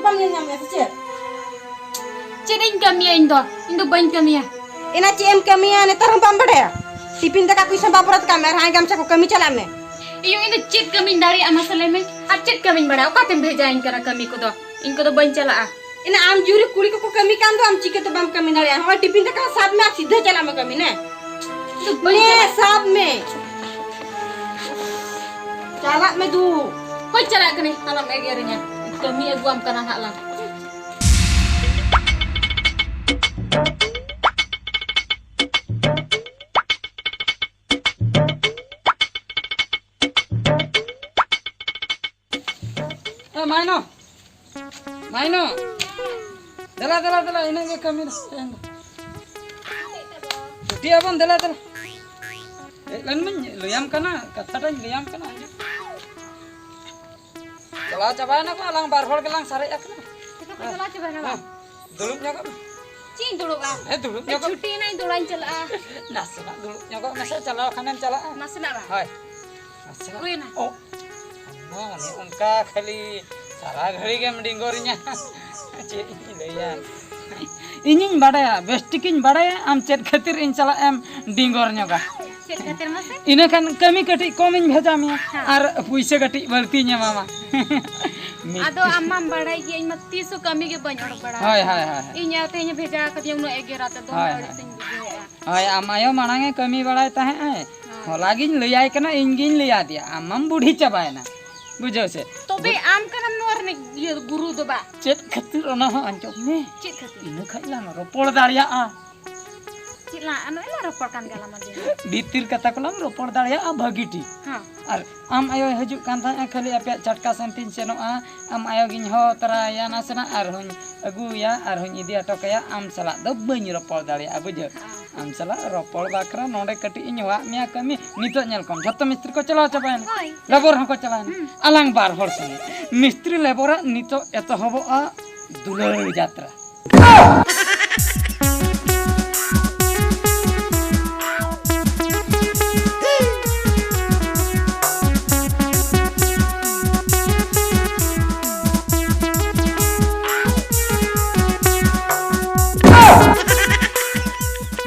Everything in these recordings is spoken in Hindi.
bam nyam ya cek. Ceding kami Indo bain kami ya. Ina cem kami ya netar bam bade. Tipin tak aku isam baperat kamera hai gam cak kami cala me. Iyo ini ced kami dari amasale me. Ar ced kami bada. Oka tem bhejain kara kami ko do. Inko do bain chala a. Ina am juri kuri ko kami kan do am cike to bam kami dari. Hoi tipin tak sab me सीधा चला me kami ne. Ne sab me. Cala me du. Hoi chala kani alam egernya. Kami aguam kana halang. Maino, dela ini ke kami dia pun dela. Lain liam kana kata dan liam kana. Kalau coba nak alang barhol kelang sare ya kana. Chala coba na. Dulu nyoka. Cing dulu ka. Dulu nyoka. Cuti na dulan chala. Nasna dulu nyoka nasa chala kanan chala. Nasna ra. Hai. Nasna. Kuina. Oh. Amma ni unka khali सारा घड़ी के मडिंगोरिnya cek ini iniñ badaya bestikiñ badaya am cet khatir in chala am dingor nyoga Ced khatir mase? ina kan kami kati komiñ bheja miya ar puise kati balti nya mama ado ammam badai ge in matti su kami ge banyor bada hai inya te nya bheja kati no egerata do badi sing ge hai amayo manange kami badai tahe holagiñ leyai kana ingiñ leya dia amam budi chabaena बुझो से तबे आम कनम नोर ने ये गुरु दबा चेत खतिर ओना हो अंजो में चेत खतिर इन खइला न रोपड़ दाड़िया आ चिला अनो एला रोपड़ कान गला मदे भीतिर कथा कोलम रोपड़ दाड़िया आ भगीटी हां और आम आयो हजु कान था खाली आपे चटका संतिन सेनो आ आम आयो गिन हो तरा या नासना आर हुन अगु या आर हुन इदी अटकया आम सला द बनी रोपड़ दाड़िया बुझो आम सला रोपड़ बाकरा नोडे कटी इनवा मिया कमी नितो नेल कम जत्तो मिस्त्री को चलाव चबायन लेबर हको चबायन alang bar hor sini mistri lebora nito eto hobo a dulur jatra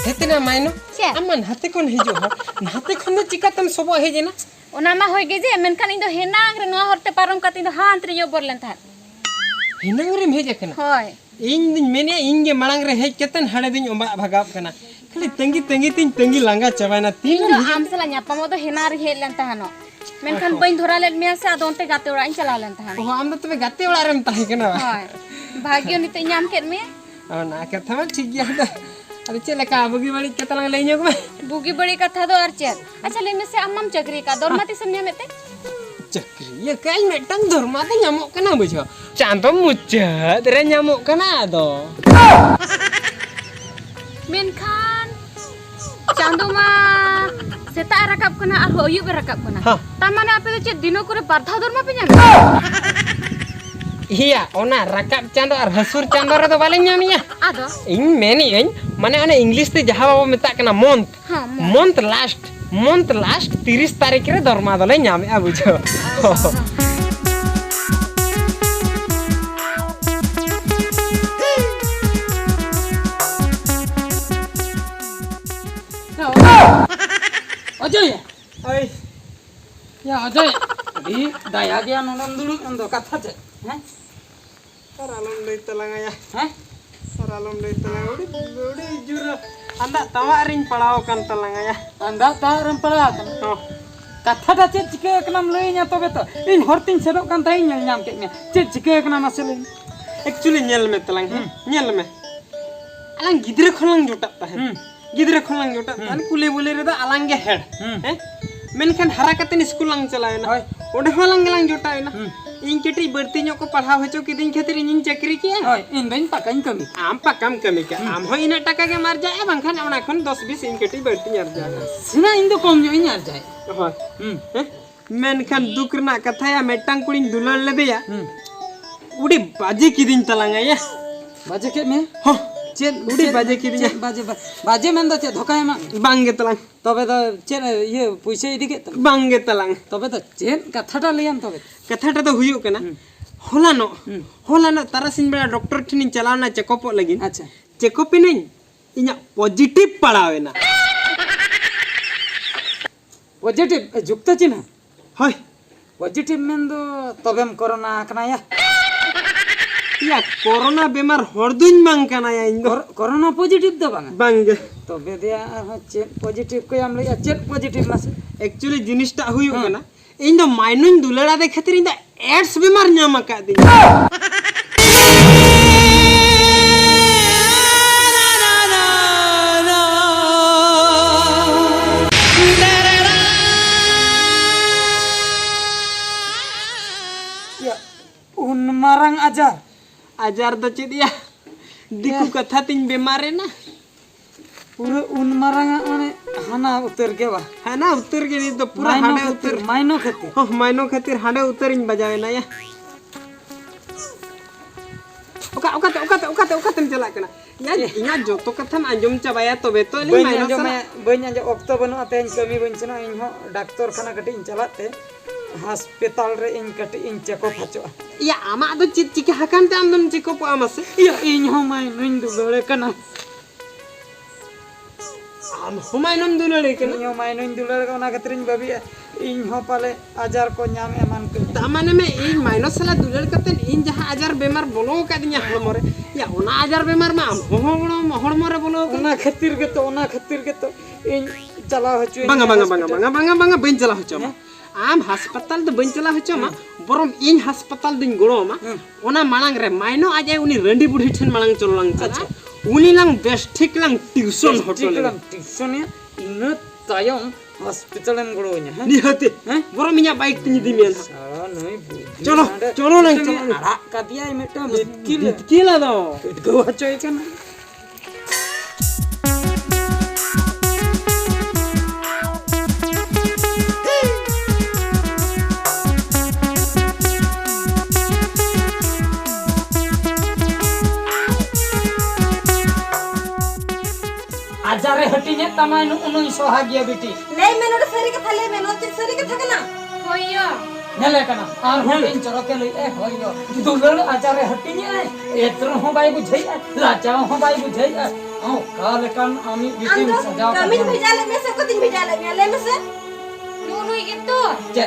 hetina maino aman hate kon hijo hate kon chika tam sobo hejena ओना मा होय गे जे मेनखान इन दो हेनांग रे नो हरते पारम कति दो हांत रे यो बोरलेन था हेनांग रे भेजे कना होय इन दिन मेने इंगे मांग रे हेज केतन हाडे दिन ओबा भगाव कना खाली तंगी लांगा चबाना तीन नो आम सला न्यापम दो हेना रे हेलेन था नो मेनखान बइन धरा लेन मिया से आदोंते गाते ओड़ा इन चला लेन था ओ आम तबे गाते ओड़ा रेम ताहे कना होय भाग्य निते न्याम केत में ना कथा मा ठीक गया अरे चले का बुगी बड़ी कतलांग लेन्यो को बुगी बड़ी कथा दो और चेत अच्छा ले में से अम्मम चक्री का दरमाती समन्या मेते चक्री ये काई मेटंग दरमाते न्यामो कना बुझो चांतो मुच्चत रे न्यामो कना दो मेनखान चांदो मा सेता रकाब कना और होयु बे रकाब कना तामाने आपे तो चेत दिनो करे बारधा दरमा पे न्याम हिया ओना रकाब चांदो और हसुर चांदो रे तो बाले न्यामिया आदो इन मेनी इन माने अने इंग्लिश ते जहां बाबू मेता कना मंथ लास्ट 30 तारीख रे दरमा दले न्यामे आ बुझो अजय ओय या अजय दी दया गया ननन दुलु अंदो कथा छे हैं सरालम लई तलांगा या हैं सरालम लई तलांगा उड़ी जुर अंदा तवारिन पड़ाव kan तलांगा या अंदा तारम पड़ाव kan हो कथा दा चे चिके एकनाम लई nya तबे तो इन हरतिन सेदो kan ताई नेल ᱧᱟᱢ के में चे चिके एकनाम असले एक्चुअली नेल में तलांग नेल में alang gidre kholang jotat tahen gidre kholang jotat tahen kule bule re da alang ge head हैं मेनखान हरा कते स्कूल लांग चलायना ओडे होलांग लांग जोटायना इन केटी बर्ती नो को पढ़ाव हेचो किदिन खातिर इन चक्री के होय इन दिन पकाइन कमी आम पकाम कमी के आम हो इना टका के मार जाए बंखान ओना खन 10 20 इन केटी बर्ती यार जाए सिना इन दो कम जो इन यार जाए होय मेनखान दुकरना कथाया मेटांग कुड़िन दुलल लेबेया उडी बाजे किदिन तलांगा या बाजे के में हो चेन उडी बाजे किदिन बाजे मन दो चे धोका मा बांगे तलांग तबे तो चेन ये पैसे इदी के बांगे तलांग तबे तो चेन कथाटा लियाम तबे कथाटा तो हुयु कना Holano tarasin bela dokter ठिन चलाना चेकअप लगी अच्छा चेकअप नहीं इnya पॉजिटिव पड़ावेना पॉजिटिव जुक्त चिन्ह होय पॉजिटिव में दो तबेम कोरोना कना या कोरोना बीमार हरदुन बांग कना या इंदो कोरोना पॉजिटिव दो बांग तबे दिया चेक पॉजिटिव को हम ले चेक पॉजिटिव मासे एक्चुअली जिनिसटा हुई कना इन दो माइनुन दुलड़ा दे खातिर इन एड्स बीमार नाम का दी उन Marang ajar to cit ya diku kata tin bemare na पूरे उन मारंग माने हाना उतर के बा hana utter gini to pura hande utter माइनो खातिर oh maino khatir hande utter in bajawe na ya oka tem chala kana ya inga joto katham anjom cabaya to beto li maino sana बइन अंजो ऑक्टो बनो आते इन कमी बइन चना इन हो डॉक्टर खाना कटी इन चलाते हॉस्पिटल रे इन कटी इन checkup हचो ya ama do cit cike hakan te amdom checkup amase या इन हो माइनो इन दुलरे कना am humainom dulare kana इन हो माइनो इन दुलरे कना कतरिन बाबी इन हो पाले आजार को नाम एमान के tamane me in maino sala dular katen in jaha ajar bemar bolo ka dinya hormore ya ona ajar bemar ma hormore bolo ओना खातिर के तो इन चला हचो banga bain chala hocho ma am hospital do bain chala hocho ma borom in hospital din goro ma ona manang re maino aja uni rendi budhi thin manang chololang chala uni lang best thik lang tuition hotel tuition इन तायम हॉस्पिटल में गड़ो nya ni hati borom inya bike tin di men साला नहीं cholo lang cholo अड़ा का दिया मेटा बिस्किल kila do गो हचो इकना आजारे हटिने तमाइन उनु सोहागिया बेटी ले मैं नोट सरी के थाले मैं नोट सरी के थकना होइयो नेले कना आर हो इन चरो के लई ए होइयो दुलल आजारे हटिने एतरो हो बाई बुझई लाचा हो बाई बुझई औ काल कन आमी बेटी सजा कमिन भेजा ले मैं सबको दिन भेजा ले में से नुनुई gitu जे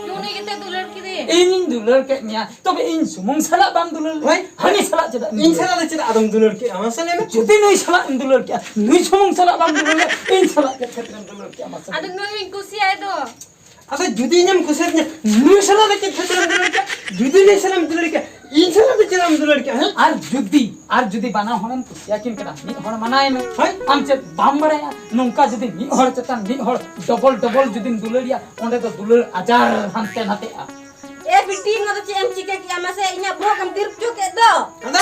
नुनुई gitu दुलर की दे इन दुलल के न्या तबे इन सुमंग सला बाम दुलल होय हनी सला जदा in sala de chira adom dular ki amasale me जुदी नुई सला इन दुलल के नुई सुमंग सला बाम दुलल इन सला के खतरन दुलल के मस ada नुनुई कुसी आए दो asa judi nyam kusatnya nu sala de chira dular ki judi ne salam dular ki in sala de chira dular ki ha आर जुदी बाना होनन कुसिया किन करा नि होन मनाय में होय हमसे बाम बड़ाया नुंका जुदी नि होड़ चतन नि होड़ डबल जुदी दुलरिया ओंडे तो दुलर आजार हंते नते ए बिटी नोट एम चिके किया में से इना ब्रो कम तिर चुके दो ada